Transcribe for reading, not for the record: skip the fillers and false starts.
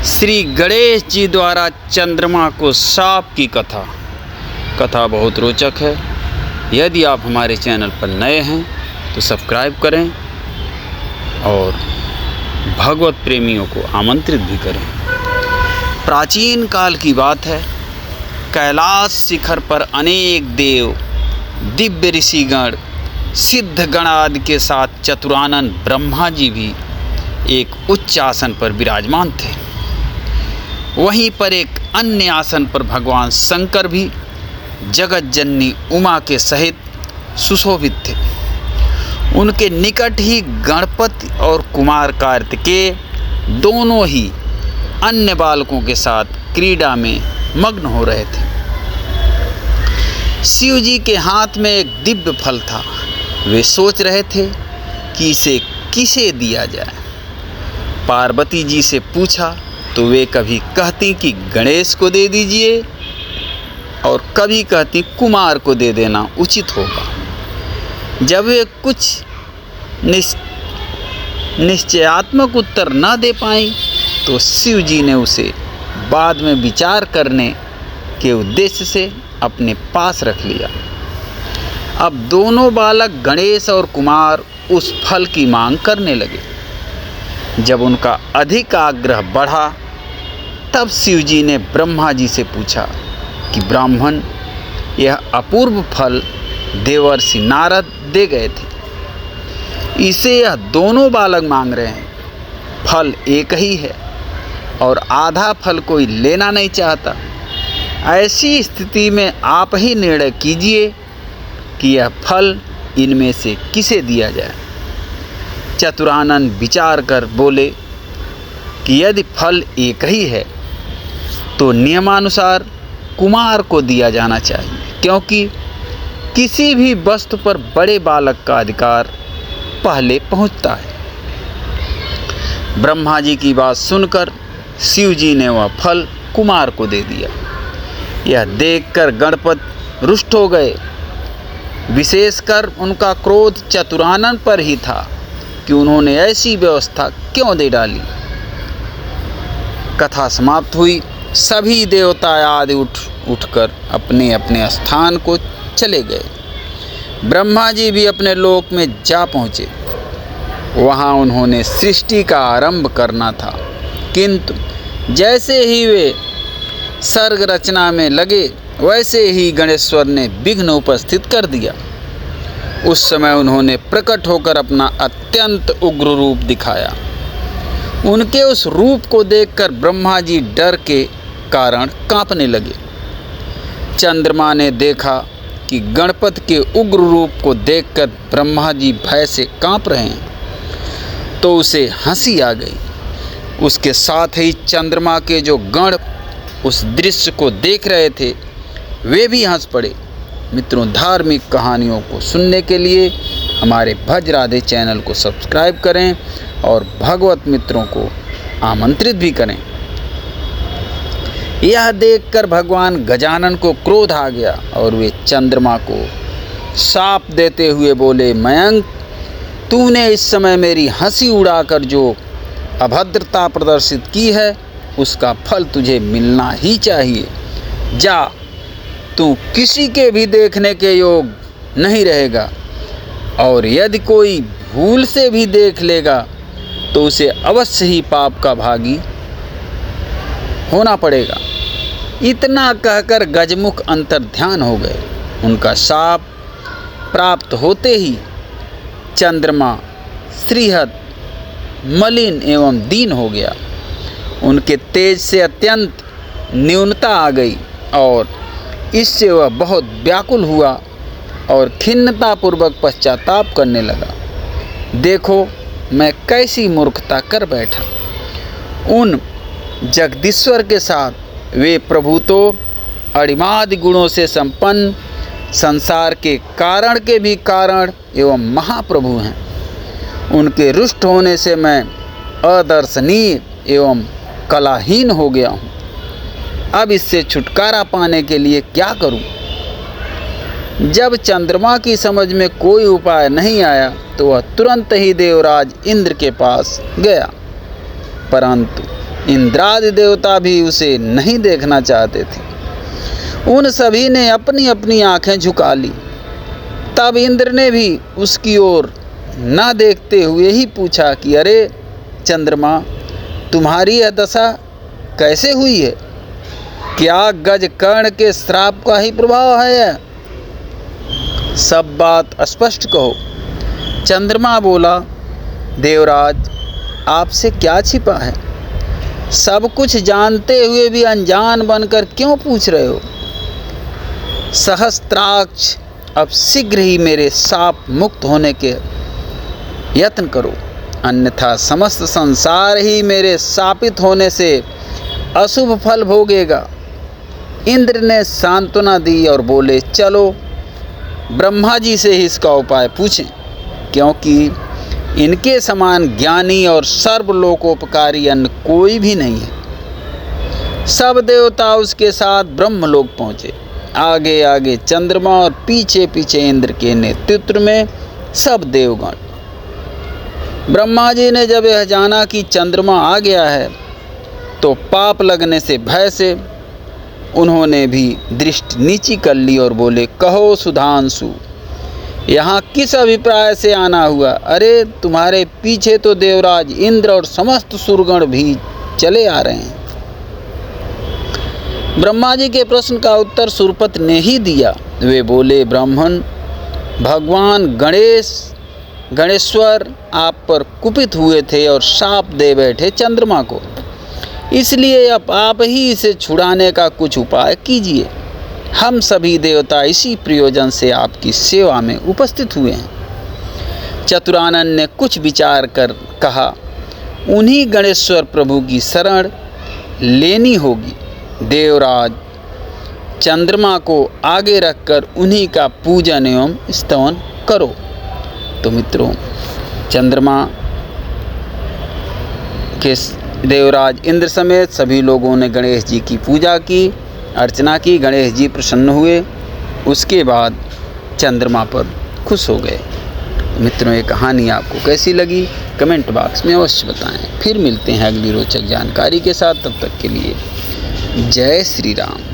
श्री गणेश जी द्वारा चंद्रमा को शाप की कथा बहुत रोचक है। यदि आप हमारे चैनल पर नए हैं तो सब्सक्राइब करें और भगवत प्रेमियों को आमंत्रित भी करें। प्राचीन काल की बात है, कैलाश शिखर पर अनेक देव, दिव्य ऋषिगण, सिद्ध गण आदि के साथ चतुरानन ब्रह्मा जी भी एक उच्च आसन पर विराजमान थे। वहीं पर एक अन्य आसन पर भगवान शंकर भी जगत जननी उमा के सहित सुशोभित थे। उनके निकट ही गणपति और कुमार कार्तिकेय दोनों ही अन्य बालकों के साथ क्रीड़ा में मग्न हो रहे थे। शिव जी के हाथ में एक दिव्य फल था। वे सोच रहे थे कि इसे किसे दिया जाए। पार्वती जी से पूछा तो वे कभी कहती कि गणेश को दे दीजिए और कभी कहती कुमार को दे देना उचित होगा। जब वे कुछ निश्चयात्मक उत्तर न दे पाई तो शिव जी ने उसे बाद में विचार करने के उद्देश्य से अपने पास रख लिया। अब दोनों बालक गणेश और कुमार उस फल की मांग करने लगे। जब उनका अधिक आग्रह बढ़ा तब शिव जी ने ब्रह्मा जी से पूछा कि ब्राह्मण, यह अपूर्व फल देवर्षि नारद दे गए थे, इसे यह दोनों बालक मांग रहे हैं। फल एक ही है और आधा फल कोई लेना नहीं चाहता। ऐसी स्थिति में आप ही निर्णय कीजिए कि यह फल इनमें से किसे दिया जाए। चतुरानन विचार कर बोले कि यदि फल एक ही है तो नियमानुसार कुमार को दिया जाना चाहिए, क्योंकि किसी भी वस्तु पर बड़े बालक का अधिकार पहले पहुंचता है। ब्रह्मा जी की बात सुनकर शिव जी ने वह फल कुमार को दे दिया। यह देखकर गणपति रुष्ट हो गए। विशेषकर उनका क्रोध चतुरानन पर ही था कि उन्होंने ऐसी व्यवस्था क्यों दे डाली। कथा समाप्त हुई। सभी देवता आदि उठकर अपने अपने स्थान को चले गए। ब्रह्मा जी भी अपने लोक में जा पहुँचे। वहाँ उन्होंने सृष्टि का आरंभ करना था, किंतु जैसे ही वे सर्ग रचना में लगे वैसे ही गणेश्वर ने विघ्न उपस्थित कर दिया। उस समय उन्होंने प्रकट होकर अपना अत्यंत उग्र रूप दिखाया। उनके उस रूप को देखकर ब्रह्मा जी डर के कारण कांपने लगे। चंद्रमा ने देखा कि गणपति के उग्र रूप को देखकर ब्रह्मा जी भय से कांप रहे हैं तो उसे हंसी आ गई। उसके साथ ही चंद्रमा के जो गण उस दृश्य को देख रहे थे वे भी हंस पड़े। मित्रों, धार्मिक कहानियों को सुनने के लिए हमारे भज राधे चैनल को सब्सक्राइब करें और भगवत मित्रों को आमंत्रित भी करें। यह देखकर भगवान गजानन को क्रोध आ गया और वे चंद्रमा को शाप देते हुए बोले, मयंक, तूने इस समय मेरी हंसी उड़ाकर जो अभद्रता प्रदर्शित की है उसका फल तुझे मिलना ही चाहिए। जा, तू किसी के भी देखने के योग नहीं रहेगा और यदि कोई भूल से भी देख लेगा तो उसे अवश्य ही पाप का भागी होना पड़ेगा। इतना कहकर गजमुख अंतर्ध्यान हो गए। उनका शाप प्राप्त होते ही चंद्रमा श्रीहद मलिन एवं दीन हो गया। उनके तेज से अत्यंत न्यूनता आ गई और इससे वह बहुत व्याकुल हुआ और खिन्नतापूर्वक पश्चाताप करने लगा। देखो, मैं कैसी मूर्खता कर बैठा। उन जगदीश्वर के साथ वे प्रभु तो अणिमादि गुणों से संपन्न, संसार के कारण के भी कारण एवं महाप्रभु हैं। उनके रुष्ट होने से मैं अदर्शनीय एवं कलाहीन हो गया हूँ। अब इससे छुटकारा पाने के लिए क्या करूँ? जब चंद्रमा की समझ में कोई उपाय नहीं आया तो वह तुरंत ही देवराज इंद्र के पास गया, परंतु इंद्रादि देवता भी उसे नहीं देखना चाहते थे। उन सभी ने अपनी अपनी आंखें झुका ली। तब इंद्र ने भी उसकी ओर न देखते हुए ही पूछा कि अरे चंद्रमा, तुम्हारी यह दशा कैसे हुई है? क्या गज कर्ण के श्राप का ही प्रभाव है यह? सब बात स्पष्ट कहो। चंद्रमा बोला, देवराज, आपसे क्या छिपा है? सब कुछ जानते हुए भी अनजान बनकर क्यों पूछ रहे हो? सहस्त्राक्ष, अब शीघ्र ही मेरे शाप मुक्त होने के यत्न करो, अन्यथा समस्त संसार ही मेरे शापित होने से अशुभ फल भोगेगा। इंद्र ने सांत्वना दी और बोले, चलो ब्रह्मा जी से ही इसका उपाय पूछें, क्योंकि इनके समान ज्ञानी और सर्वलोकोपकारी अन्य कोई भी नहीं है। सब देवता उसके साथ ब्रह्मलोक पहुँचे। आगे आगे चंद्रमा और पीछे पीछे इंद्र के नेतृत्व में सब देवगण। ब्रह्मा जी ने जब यह जाना कि चंद्रमा आ गया है तो पाप लगने से भय से उन्होंने भी दृष्टि नीची कर ली और बोले, कहो सुधांशु, यहाँ किस अभिप्राय से आना हुआ? अरे तुम्हारे पीछे तो देवराज इंद्र और समस्त सुरगण भी चले आ रहे हैं। ब्रह्मा जी के प्रश्न का उत्तर सुरपत ने ही दिया। वे बोले, ब्राह्मण, भगवान गणेश्वर आप पर कुपित हुए थे और शाप दे बैठे चंद्रमा को, इसलिए अब आप ही इसे छुड़ाने का कुछ उपाय कीजिए। हम सभी देवता इसी प्रयोजन से आपकी सेवा में उपस्थित हुए हैं। चतुरानन ने कुछ विचार कर कहा, उन्हीं गणेश्वर प्रभु की शरण लेनी होगी। देवराज चंद्रमा को आगे रखकर उन्हीं का पूजन एवं स्तवन करो। तो मित्रों, चंद्रमा के देवराज इंद्र समेत सभी लोगों ने गणेश जी की पूजा की, अर्चना की। गणेश जी प्रसन्न हुए। उसके बाद चंद्रमा पर खुश हो गए। मित्रों, ये कहानी आपको कैसी लगी कमेंट बॉक्स में अवश्य बताएं। फिर मिलते हैं अगली रोचक जानकारी के साथ। तब तक के लिए जय श्री राम।